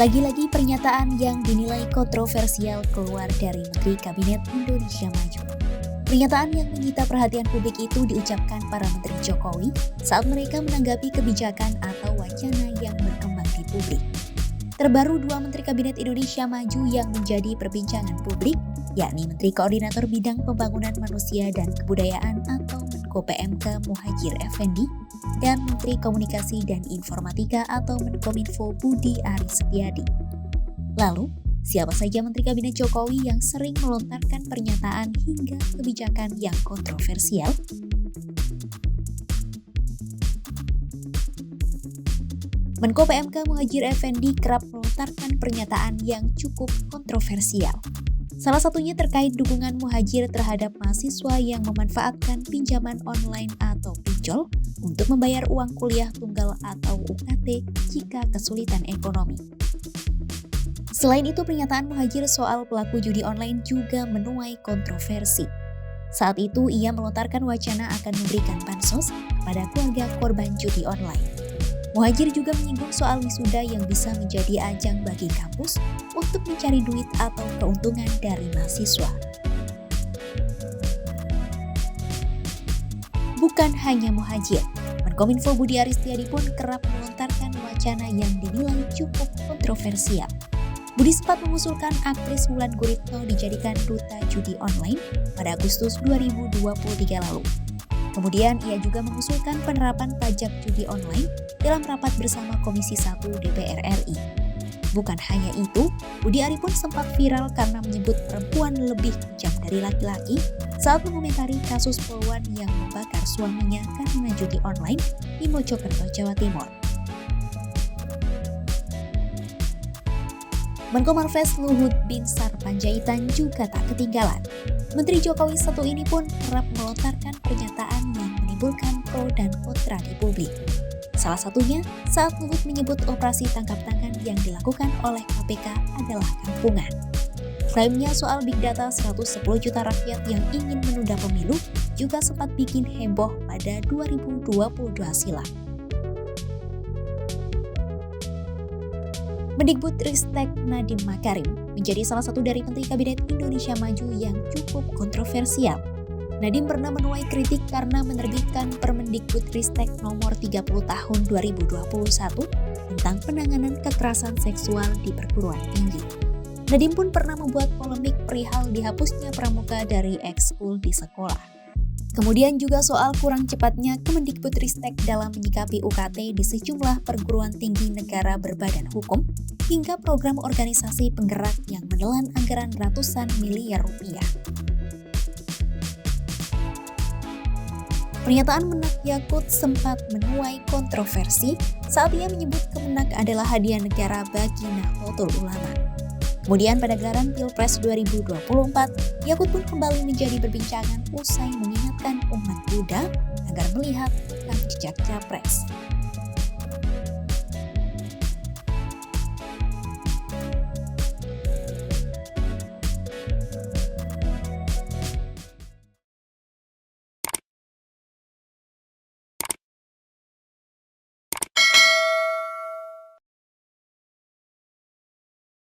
Lagi-lagi pernyataan yang dinilai kontroversial keluar dari Menteri Kabinet Indonesia Maju. Pernyataan yang menyita perhatian publik itu diucapkan para Menteri Jokowi saat mereka menanggapi kebijakan atau wacana yang berkembang di publik. Terbaru dua Menteri Kabinet Indonesia Maju yang menjadi perbincangan publik, yakni Menteri Koordinator Bidang Pembangunan Manusia dan Kebudayaan atau Menko PMK Muhadjir Effendi dan Menteri Komunikasi dan Informatika atau Menkominfo Budi Aris Setiadi. Lalu, siapa saja Menteri Kabinet Jokowi yang sering melontarkan pernyataan hingga kebijakan yang kontroversial? Menko PMK Muhadjir Effendi kerap melontarkan pernyataan yang cukup kontroversial. Salah satunya terkait dukungan Muhadjir terhadap mahasiswa yang memanfaatkan pinjaman online atau pinjol untuk membayar uang kuliah tunggal atau UKT jika kesulitan ekonomi. Selain itu, pernyataan Muhadjir soal pelaku judi online juga menuai kontroversi. Saat itu, ia melontarkan wacana akan memberikan bansos kepada keluarga korban judi online. Muhadjir juga menyinggung soal wisuda yang bisa menjadi ajang bagi kampus untuk mencari duit atau keuntungan dari mahasiswa. Bukan hanya Muhadjir, Menkominfo Budi Aris Setiadi pun kerap melontarkan wacana yang dinilai cukup kontroversial. Budi sempat mengusulkan aktris Wulan Guritno dijadikan duta judi online pada Agustus 2023 lalu. Kemudian ia juga mengusulkan penerapan pajak judi online dalam rapat bersama Komisi 1 DPR RI. Bukan hanya itu, Budi Ari pun sempat viral karena menyebut perempuan lebih kejam dari laki-laki saat mengomentari kasus poluan yang membakar suaminya karena judi online di Mojokerto, Jawa Timur. Menko Marves Luhut Binsar Panjaitan juga tak ketinggalan. Menteri Jokowi satu ini pun kerap melontarkan pernyataan yang menimbulkan pro dan kontra di publik. Salah satunya saat Luhut menyebut operasi tangkap tangan yang dilakukan oleh KPK adalah kampungan. Klaimnya soal big data 110 juta rakyat yang ingin menunda pemilu juga sempat bikin heboh pada 2022 silam. Mendikbudristek Nadiem Makarim menjadi salah satu dari Menteri Kabinet Indonesia Maju yang cukup kontroversial. Nadiem pernah menuai kritik karena menerbitkan Permendikbudristek nomor 30 tahun 2021 tentang penanganan kekerasan seksual di perguruan tinggi. Nadiem pun pernah membuat polemik perihal dihapusnya pramuka dari ekskul di sekolah. Kemudian juga soal kurang cepatnya Kemendikbudristek dalam menyikapi UKT di sejumlah perguruan tinggi negara berbadan hukum, hingga program organisasi penggerak yang menelan anggaran ratusan miliar rupiah. Pernyataan Menak Yakut sempat menuai kontroversi saat ia menyebut Kemenak adalah hadiah negara bagi Nahdlatul Ulama. Kemudian pada gelaran Pilpres 2024, Yakut pun kembali menjadi perbincangan usai mengingatkan umat Buddha agar melihat rekam jejak Capres.